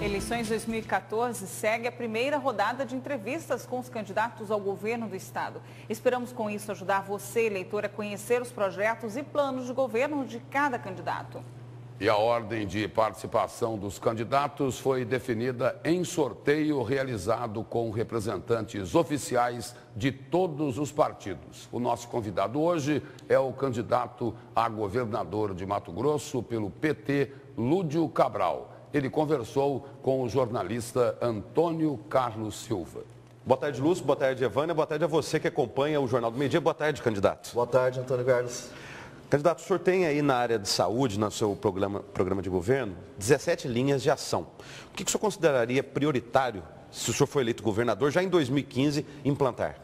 Eleições 2014 segue a primeira rodada de entrevistas com os candidatos ao governo do estado. Esperamos com isso ajudar você, eleitor, a conhecer os projetos e planos de governo de cada candidato. E a ordem de participação dos candidatos foi definida em sorteio realizado com representantes oficiais de todos os partidos. O nosso convidado hoje é o candidato a governador de Mato Grosso pelo PT, Lúdio Cabral. Ele conversou com o jornalista Antônio Carlos Silva. Boa tarde, Lúcio. Boa tarde, Evânia. Boa tarde a você que acompanha o Jornal do Meio Dia. Boa tarde, candidato. Boa tarde, Antônio Carlos. Candidato, o senhor tem aí na área de saúde, no seu programa de governo, 17 linhas de ação. O que o senhor consideraria prioritário, se o senhor for eleito governador, já em 2015, implantar?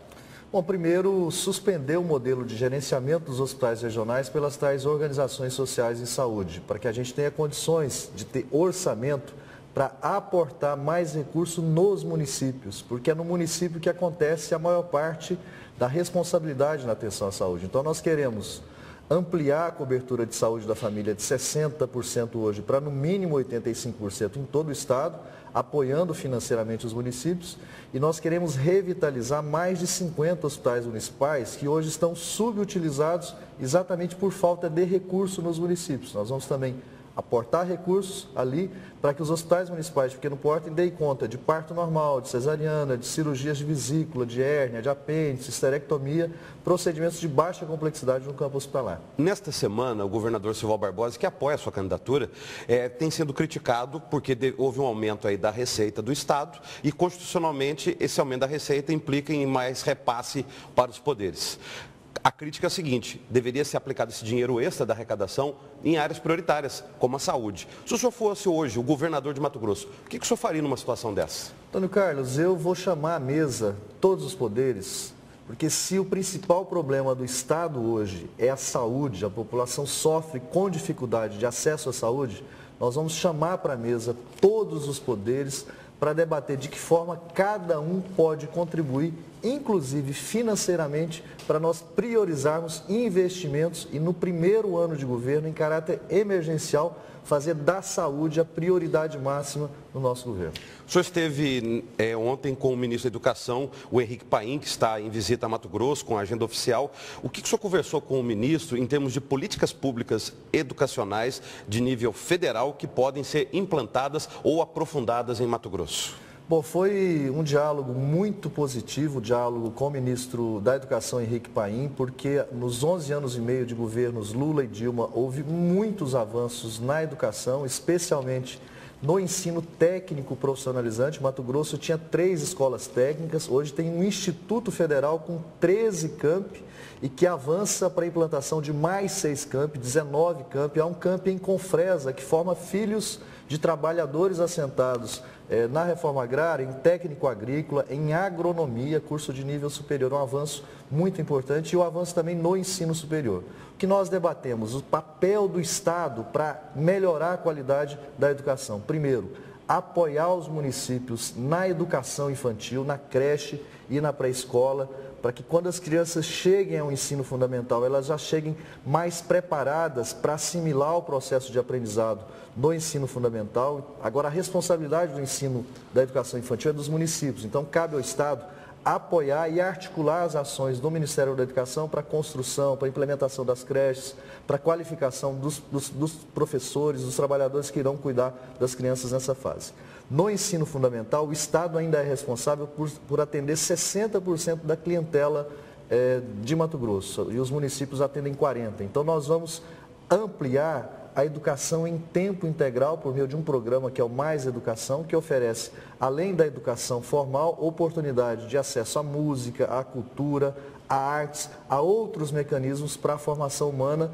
Bom, primeiro, suspender o modelo de gerenciamento dos hospitais regionais pelas tais organizações sociais em saúde, para que a gente tenha condições de ter orçamento para aportar mais recursos nos municípios, porque é no município que acontece a maior parte da responsabilidade na atenção à saúde. Então, nós queremos ampliar a cobertura de saúde da família de 60% hoje para no mínimo 85% em todo o estado, apoiando financeiramente os municípios, e nós queremos revitalizar mais de 50 hospitais municipais que hoje estão subutilizados exatamente por falta de recurso nos municípios. Nós vamos também aportar recursos ali para que os hospitais municipais de pequeno porte deem conta de parto normal, de cesariana, de cirurgias de vesícula, de hérnia, de apêndice, esterectomia, procedimentos de baixa complexidade no campo hospitalar. Nesta semana, o governador Silval Barbosa, que apoia a sua candidatura, tem sido criticado porque houve um aumento aí da receita do Estado e, constitucionalmente, esse aumento da receita implica em mais repasse para os poderes. A crítica é a seguinte: deveria ser aplicado esse dinheiro extra da arrecadação em áreas prioritárias, como a saúde. Se o senhor fosse hoje o governador de Mato Grosso, o que o senhor faria numa situação dessa? Antônio Carlos, eu vou chamar à mesa todos os poderes, porque se o principal problema do Estado hoje é a saúde, a população sofre com dificuldade de acesso à saúde, nós vamos chamar para a mesa todos os poderes para debater de que forma cada um pode contribuir, inclusive financeiramente, para nós priorizarmos investimentos e no primeiro ano de governo, em caráter emergencial, fazer da saúde a prioridade máxima no nosso governo. O senhor esteve ontem com o ministro da Educação, o Henrique Paim, que está em visita a Mato Grosso com a agenda oficial. O que o senhor conversou com o ministro em termos de políticas públicas educacionais de nível federal que podem ser implantadas ou aprofundadas em Mato Grosso? Bom, foi um diálogo muito positivo, o diálogo com o ministro da Educação, Henrique Paim, porque nos 11 anos e meio de governos Lula e Dilma, houve muitos avanços na educação, especialmente no ensino técnico profissionalizante. Mato Grosso tinha 3 escolas técnicas, hoje tem um Instituto Federal com 13 campi e que avança para a implantação de mais 6 campi, 19 campi. Há um campi em Confresa que forma filhos de trabalhadores assentados na reforma agrária, em técnico agrícola, em agronomia, curso de nível superior, um avanço muito importante, e o avanço também no ensino superior. O que nós debatemos, o papel do Estado para melhorar a qualidade da educação. Primeiro, apoiar os municípios na educação infantil, na creche e na pré-escola, para que quando as crianças cheguem ao ensino fundamental, elas já cheguem mais preparadas para assimilar o processo de aprendizado no ensino fundamental. Agora, a responsabilidade do ensino da educação infantil é dos municípios, então cabe ao Estado apoiar e articular as ações do Ministério da Educação para a construção, para a implementação das creches, para a qualificação dos professores, dos trabalhadores que irão cuidar das crianças nessa fase. No ensino fundamental, o Estado ainda é responsável por atender 60% da clientela de Mato Grosso e os municípios atendem 40%. Então, nós vamos ampliar a educação em tempo integral por meio de um programa que é o Mais Educação, que oferece, além da educação formal, oportunidade de acesso à música, à cultura, a artes, a outros mecanismos para a formação humana,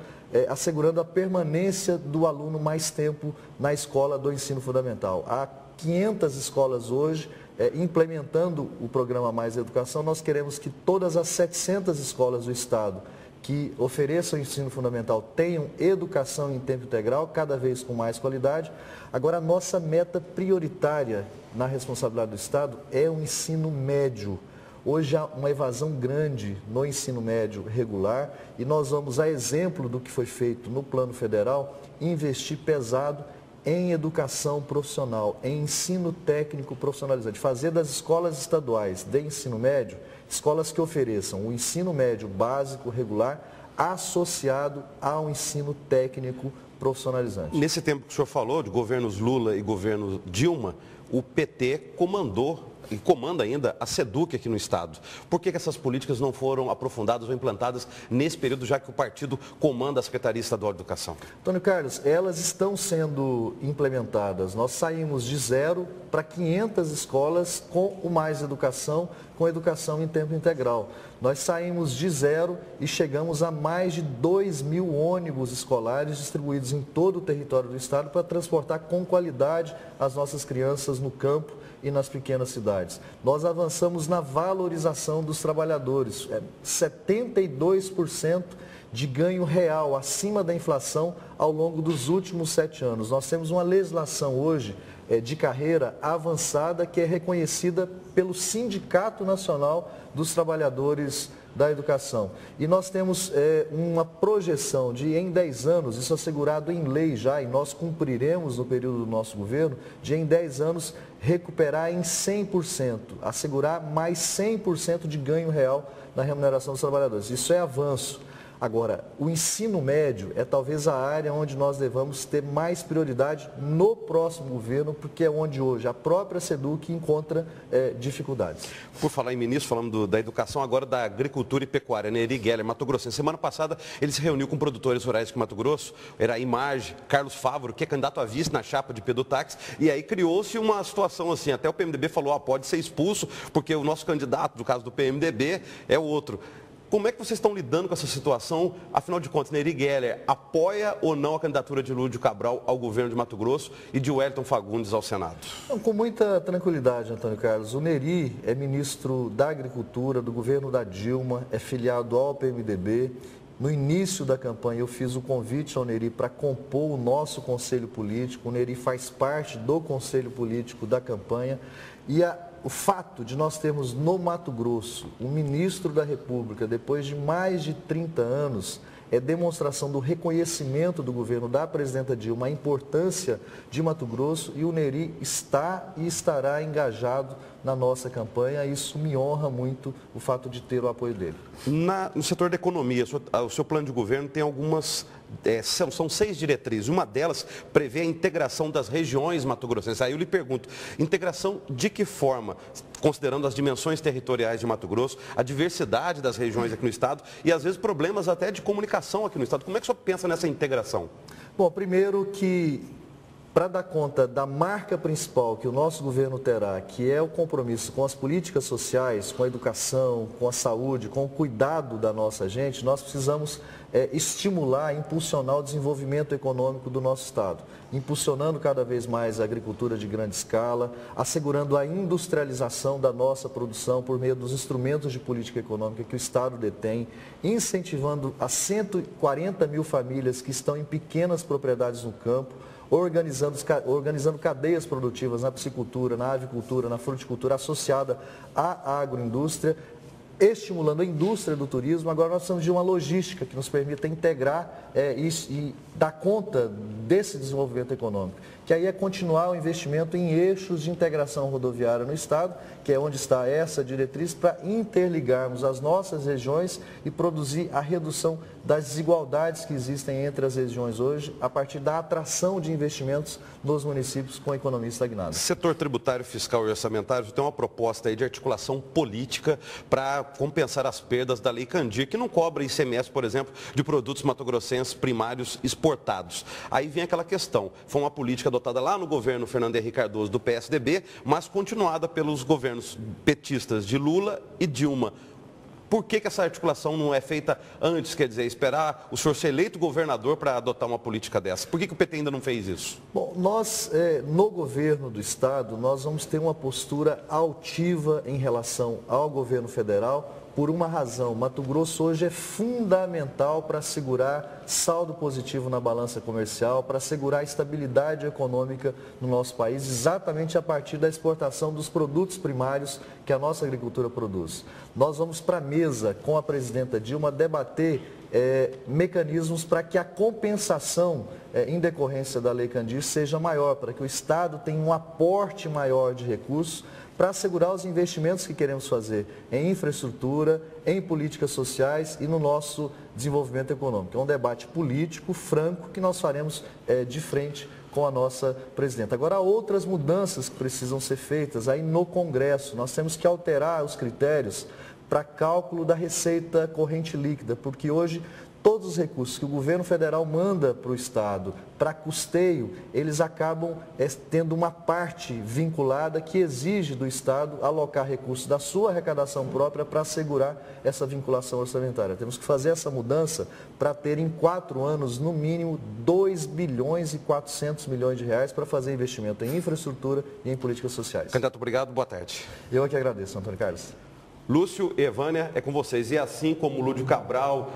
assegurando a permanência do aluno mais tempo na escola do ensino fundamental. Há 500 escolas hoje implementando o programa Mais Educação. Nós queremos que todas as 700 escolas do Estado que ofereçam ensino fundamental tenham educação em tempo integral, cada vez com mais qualidade. Agora, a nossa meta prioritária na responsabilidade do Estado é o ensino médio. Hoje há uma evasão grande no ensino médio regular e nós vamos, a exemplo do que foi feito no plano federal, investir pesado em educação profissional, em ensino técnico profissionalizante, fazer das escolas estaduais de ensino médio, escolas que ofereçam o ensino médio básico regular associado ao ensino técnico profissionalizante. Nesse tempo que o senhor falou de governos Lula e governo Dilma, o PT comandou e comanda ainda a SEDUC aqui no Estado. Por que essas políticas não foram aprofundadas ou implantadas nesse período, já que o partido comanda a Secretaria Estadual de Educação? Antônio Carlos, elas estão sendo implementadas. Nós saímos de 0 para 500 escolas com o Mais Educação, com educação em tempo integral. Nós saímos de 0 e chegamos a mais de 2.000 ônibus escolares distribuídos em todo o território do Estado para transportar com qualidade as nossas crianças no campo e nas pequenas cidades. Nós avançamos na valorização dos trabalhadores, 72% de ganho real acima da inflação ao longo dos últimos 7 anos. Nós temos uma legislação hoje de carreira avançada que é reconhecida pelo Sindicato Nacional dos Trabalhadores da Educação. E nós temos uma projeção de, em 10 anos, isso assegurado em lei já, e nós cumpriremos no período do nosso governo, de em 10 anos recuperar em 100%, assegurar mais 100% de ganho real na remuneração dos trabalhadores. Isso é avanço. Agora, o ensino médio é talvez a área onde nós devamos ter mais prioridade no próximo governo, porque é onde hoje a própria SEDUC encontra dificuldades. Por falar em ministro, falando da educação, agora da agricultura e pecuária, Nery Geller, Mato Grosso. Semana passada ele se reuniu com produtores rurais de Mato Grosso, Eraí Marge, Carlos Fávoro, que é candidato a vice na chapa de Pedro Táxi, e aí criou-se uma situação assim, até o PMDB falou, pode ser expulso, porque o nosso candidato, no caso do PMDB, é o outro. Como é que vocês estão lidando com essa situação? Afinal de contas, Nery Geller apoia ou não a candidatura de Lúdio Cabral ao governo de Mato Grosso e de Wellington Fagundes ao Senado? Com muita tranquilidade, Antônio Carlos. O Nery é ministro da Agricultura, do governo da Dilma, é filiado ao PMDB. No início da campanha, eu fiz o convite ao Nery para compor o nosso conselho político. O Nery faz parte do conselho político da campanha. E o fato de nós termos no Mato Grosso um ministro da República, depois de mais de 30 anos, é demonstração do reconhecimento do governo da presidenta Dilma, a importância de Mato Grosso, e o Nery está e estará engajado na nossa campanha. Isso me honra muito, o fato de ter o apoio dele. No setor da economia, o seu plano de governo tem algumas, são 6 diretrizes. Uma delas prevê a integração das regiões mato-grossenses. Aí eu lhe pergunto, integração de que forma? Considerando as dimensões territoriais de Mato Grosso, a diversidade das regiões aqui no estado e às vezes problemas até de comunicação aqui no estado. Como é que o senhor pensa nessa integração? Bom, primeiro que para dar conta da marca principal que o nosso governo terá, que é o compromisso com as políticas sociais, com a educação, com a saúde, com o cuidado da nossa gente, nós precisamos estimular, impulsionar o desenvolvimento econômico do nosso estado, impulsionando cada vez mais a agricultura de grande escala, assegurando a industrialização da nossa produção por meio dos instrumentos de política econômica que o estado detém, incentivando as 140 mil famílias que estão em pequenas propriedades no campo, organizando cadeias produtivas na piscicultura, na avicultura, na fruticultura associada à agroindústria, estimulando a indústria do turismo. Agora nós precisamos de uma logística que nos permita integrar e dar conta desse desenvolvimento econômico, que aí é continuar o investimento em eixos de integração rodoviária no estado, que é onde está essa diretriz, para interligarmos as nossas regiões e produzir a redução das desigualdades que existem entre as regiões hoje, a partir da atração de investimentos nos municípios com a economia estagnada. Setor tributário, fiscal e orçamentário tem uma proposta aí de articulação política para compensar as perdas da Lei Candir, que não cobra ICMS, por exemplo, de produtos matogrossenses primários exportados. Aí vem aquela questão, foi uma política adotada lá no governo Fernando Henrique Cardoso do PSDB, mas continuada pelos governos petistas de Lula e Dilma. Por que essa articulação não é feita antes, quer dizer, esperar o senhor ser eleito governador para adotar uma política dessa? Por que o PT ainda não fez isso? Bom, nós, no governo do estado, nós vamos ter uma postura altiva em relação ao governo federal, por uma razão. Mato Grosso hoje é fundamental para assegurar saldo positivo na balança comercial, para assegurar a estabilidade econômica no nosso país, exatamente a partir da exportação dos produtos primários que a nossa agricultura produz. Nós vamos para a mesa com a presidenta Dilma debater mecanismos para que a compensação em decorrência da Lei Candir seja maior, para que o Estado tenha um aporte maior de recursos para assegurar os investimentos que queremos fazer em infraestrutura, em políticas sociais e no nosso desenvolvimento econômico. É um debate político, franco, que nós faremos de frente com a nossa presidenta. Agora, há outras mudanças que precisam ser feitas aí no Congresso. Nós temos que alterar os critérios para cálculo da receita corrente líquida, porque hoje todos os recursos que o governo federal manda para o Estado para custeio, eles acabam tendo uma parte vinculada que exige do Estado alocar recursos da sua arrecadação própria para assegurar essa vinculação orçamentária. Temos que fazer essa mudança para ter em 4 anos, no mínimo, 2 bilhões e 400 milhões de reais para fazer investimento em infraestrutura e em políticas sociais. Candidato, obrigado. Boa tarde. Eu é que agradeço, Antônio Carlos. Lúcio e Evânia, é com vocês. E assim como Lúdio Cabral,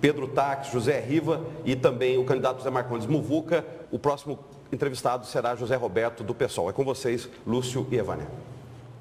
Pedro Taques, José Riva e também o candidato José Marcondes Muvuca, o próximo entrevistado será José Roberto do PSOL. É com vocês, Lúcio e Evânia.